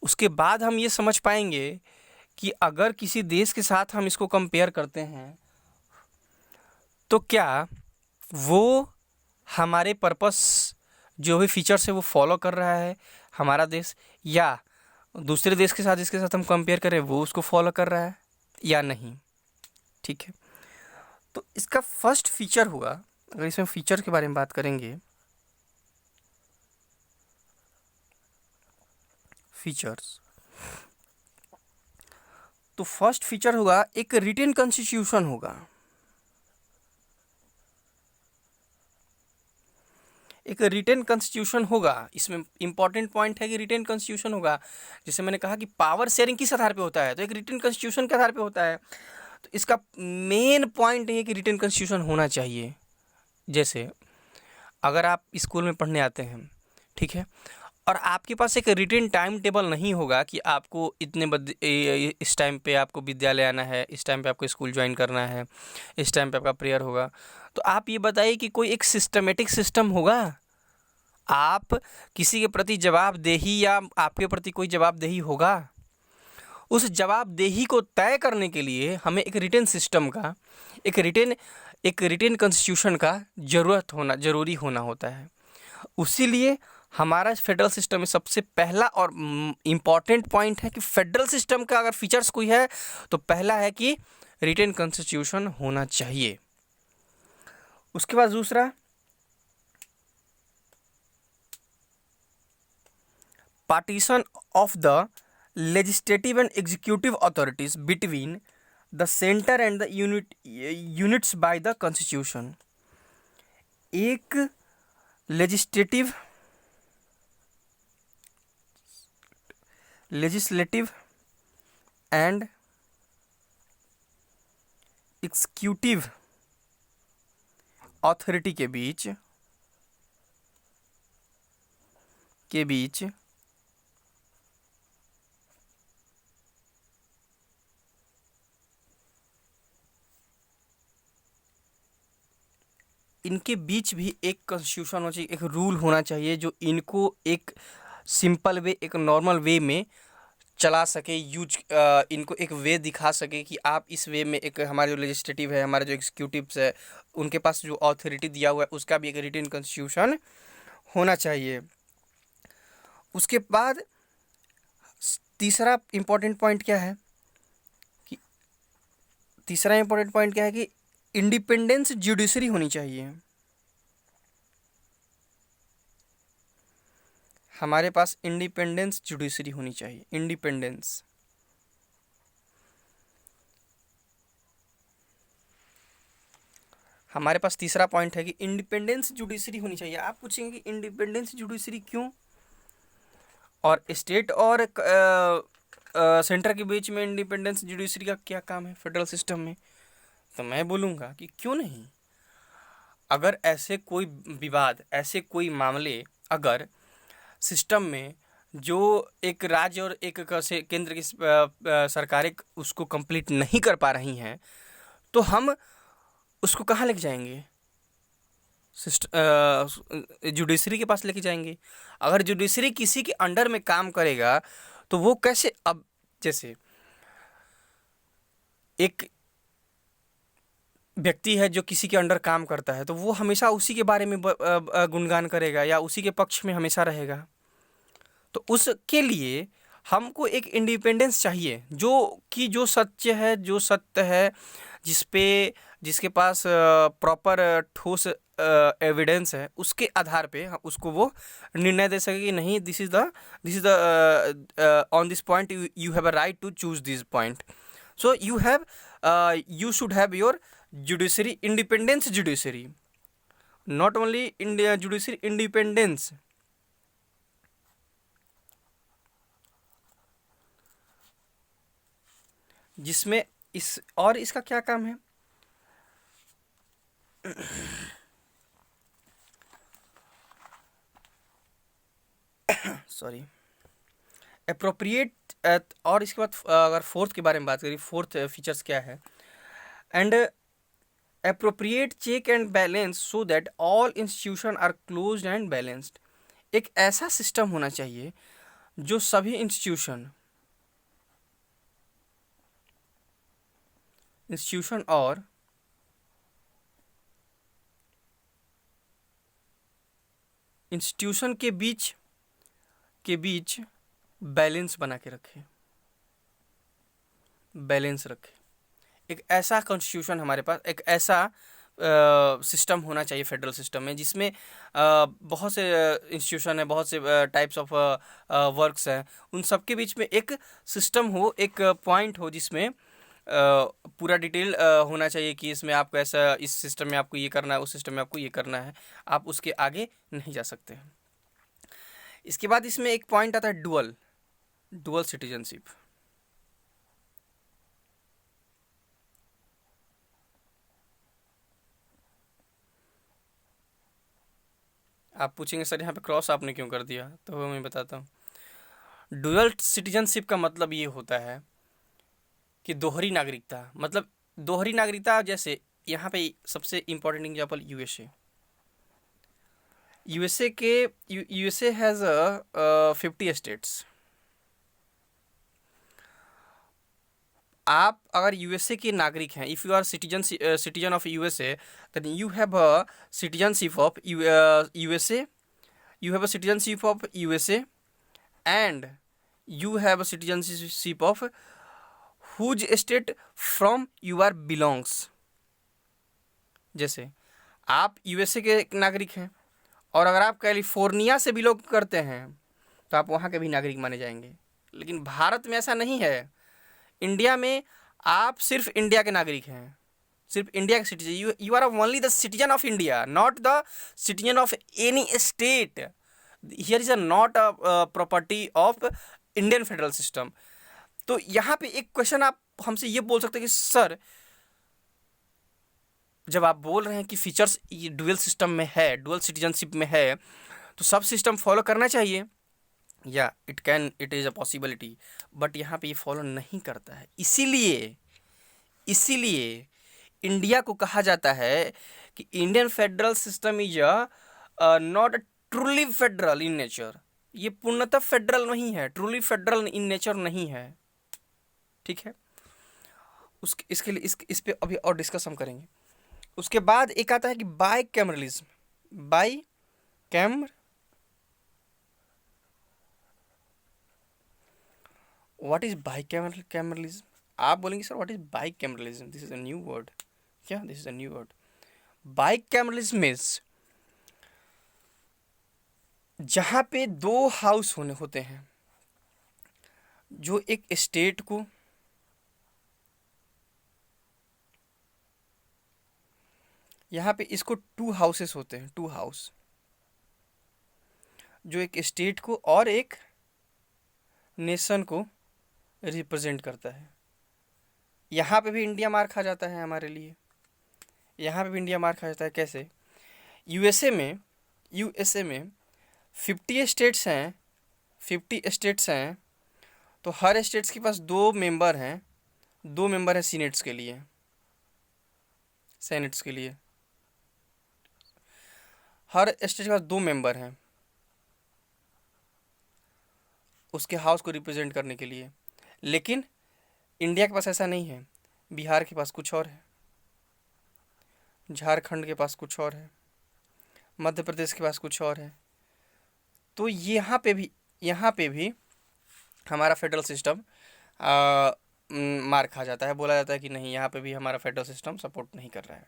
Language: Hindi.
उसके बाद हम ये समझ पाएंगे कि अगर किसी देश के साथ हम इसको कंपेयर करते हैं तो क्या वो हमारे पर्पस जो भी फीचर्स है वो फॉलो कर रहा है हमारा देश, या दूसरे देश के साथ जिसके साथ हम कंपेयर करें वो उसको फॉलो कर रहा है या नहीं। ठीक है, तो इसका फर्स्ट फीचर हुआ, अगर इसमें फीचर के बारे में बात करेंगे, फीचर्स, तो फर्स्ट फीचर होगा एक रिटन कॉन्स्टिट्यूशन होगा। एक रिटन कॉन्स्टिट्यूशन होगा, इसमें इंपॉर्टेंट पॉइंट है कि रिटन कॉन्स्टिट्यूशन होगा। जैसे मैंने कहा कि पावर शेयरिंग किस आधार पे होता है, तो एक रिटन कॉन्स्टिट्यूशन के आधार पे होता है। तो इसका मेन पॉइंट है कि रिटन कॉन्स्टिट्यूशन होना चाहिए। जैसे अगर आप स्कूल में पढ़ने आते हैं, ठीक है, और आपके पास एक रिटन टाइम टेबल नहीं होगा कि आपको इस टाइम पे आपको विद्यालय आना है, इस टाइम पे आपको स्कूल ज्वाइन करना है, इस टाइम पे आपका प्रेयर होगा, तो आप ये बताइए कि कोई एक सिस्टमेटिक सिस्टम होगा? आप किसी के प्रति जवाबदेही या आपके प्रति कोई जवाबदेही होगा? उस जवाबदेही को तय करने के लिए हमें एक रिटन सिस्टम का, एक रिटन कॉन्स्टिट्यूशन का जरूरी होना होता है। उसीलिए हमारा फेडरल सिस्टम में सबसे पहला और इम्पॉर्टेंट पॉइंट है कि फेडरल सिस्टम का अगर फीचर्स कोई है तो पहला है कि रिटन कॉन्स्टिट्यूशन होना चाहिए। उसके बाद दूसरा, partition of the legislative and executive authorities between the centre and the units by the constitution. एक लेजिस्लेटिव एंड एग्जीक्यूटिव अथॉरिटी के बीच इनके बीच भी एक कॉन्स्टिट्यूशन होना चाहिए, एक रूल होना चाहिए जो इनको एक सिंपल वे, एक नॉर्मल वे में चला सके, इनको एक वे दिखा सके कि आप इस वे में, एक हमारे जो लेजिस्लेटिव है, हमारे जो एग्जीक्यूटिव्स है, उनके पास जो अथॉरिटी दिया हुआ है उसका भी एक रिटन कॉन्स्टिट्यूशन होना चाहिए। उसके बाद तीसरा इंपॉर्टेंट पॉइंट क्या है कि इंडिपेंडेंस जुडिशरी होनी चाहिए। हमारे पास इंडिपेंडेंस जुडिशरी होनी चाहिए, इंडिपेंडेंस। हमारे पास तीसरा पॉइंट है कि इंडिपेंडेंस जुडिशरी होनी चाहिए। आप पूछेंगे कि इंडिपेंडेंस जुडिशरी क्यों, और स्टेट और सेंटर के बीच में इंडिपेंडेंस जुडिशरी का क्या काम है फेडरल सिस्टम में? तो मैं बोलूँगा कि क्यों नहीं। अगर ऐसे कोई विवाद, ऐसे कोई मामले अगर सिस्टम में जो एक राज्य और एक केंद्र की सरकारें उसको कंप्लीट नहीं कर पा रही हैं, तो हम उसको कहाँ लेके जाएंगे? जुडिशरी के पास लेके जाएंगे। अगर जुडिशरी किसी के अंडर में काम करेगा तो वो कैसे, अब जैसे एक व्यक्ति है जो किसी के अंडर काम करता है तो वो हमेशा उसी के बारे में गुणगान करेगा या उसी के पक्ष में हमेशा रहेगा। तो उसके लिए हमको एक इंडिपेंडेंस चाहिए, जो सत्य है, जो सत्य है, जिसके पास प्रॉपर ठोस एविडेंस है, उसके आधार पे उसको वो निर्णय दे सके कि नहीं, this is the on this point you have a right to choose this point. So you should have your judiciary, independence judiciary, not only India judiciary, independence। जिसमें इसका क्या काम है? Sorry, appropriate. और इसके बाद अगर फोर्थ के बारे में बात करें, फोर्थ फीचर्स क्या है? And appropriate check and balance so that all institution are closed and balanced। एक ऐसा सिस्टम होना चाहिए जो सभी इंस्टीट्यूशन और इंस्टीट्यूशन के बीच बैलेंस बना के रखे, बैलेंस रखे। एक ऐसा कॉन्स्टिट्यूशन हमारे पास, एक ऐसा सिस्टम होना चाहिए फेडरल सिस्टम में, जिसमें बहुत से इंस्टीट्यूशन है, बहुत से टाइप्स ऑफ वर्क्स हैं, उन सब के बीच में एक सिस्टम हो, एक पॉइंट हो जिसमें पूरा डिटेल होना चाहिए कि इसमें आपको ऐसा, इस सिस्टम में आपको ये करना है, उस सिस्टम में आपको ये करना है, आप उसके आगे नहीं जा सकते हैं। इसके बाद इसमें एक पॉइंट आता है डुअल सिटीजनशिप। आप पूछेंगे सर यहाँ पे क्रॉस आपने क्यों कर दिया, तो मैं बताता हूँ। डुअल सिटीजनशिप का मतलब ये होता है कि दोहरी नागरिकता, मतलब दोहरी नागरिकता, जैसे यहाँ पे सबसे important example USA has 50 states. आप अगर यूएसए के नागरिक हैं, if you are citizen of USA, then you have a citizenship of USA, you have a citizenship of USA, and you have a citizenship of whose state from you are belongs। जैसे आप यूएसए के नागरिक हैं और अगर आप कैलिफोर्निया से बिलोंग करते हैं तो आप वहाँ के भी नागरिक माने जाएंगे। लेकिन भारत में ऐसा नहीं है। इंडिया में आप सिर्फ इंडिया के नागरिक हैं, सिर्फ इंडिया के citizen. You are only the citizen of India, not the citizen of any state. Here is a not a property of Indian federal system. तो यहाँ पे एक क्वेश्चन आप हमसे ये बोल सकते हैं कि सर, जब आप बोल रहे हैं कि फीचर्स ये डुअल सिस्टम में है, डुअल सिटीजनशिप में है, तो सब सिस्टम फॉलो करना चाहिए, या it is a possibility, but यहाँ पे ये फॉलो नहीं करता है। इसीलिए इंडिया को कहा जाता है कि Indian federal system is not truly federal in nature. ये पूर्णतः फेडरल नहीं है, ट्रूली फेडरल इन नेचर नहीं है। ठीक है, इसके लिए इस पे अभी और डिस्कस हम करेंगे। उसके बाद एक आता है कि बाइकैमरलिज्म। What is bicameralism? आप बोलेंगे sir what is bicameralism, this is a new word. क्या this is a new word? Bicameralism is जहाँ पे दो हाउस होते हैं, जो एक स्टेट को यहाँ पे इसको टू हाउसेस होते हैं, टू हाउस, जो एक स्टेट को और एक नेशन को रिप्रेजेंट करता है। यहाँ पे भी इंडिया मार खा जाता है हमारे लिए, यहाँ पे भी इंडिया मार खा जाता है। कैसे? यूएसए में 50 स्टेट्स हैं, 50 स्टेट्स हैं, तो हर स्टेट्स के पास 2 मेंबर हैं, 2 मेंबर हैं सीनेट्स के लिए, हर स्टेट के पास 2 मेंबर हैं उसके हाउस को रिप्रेजेंट करने के लिए। लेकिन इंडिया के पास ऐसा नहीं है। बिहार के पास कुछ और है, झारखंड के पास कुछ और है, मध्य प्रदेश के पास कुछ और है। तो यहाँ पे भी हमारा फेडरल सिस्टम मार खा जाता है। बोला जाता है कि नहीं, यहाँ पे भी हमारा फेडरल सिस्टम सपोर्ट नहीं कर रहा है।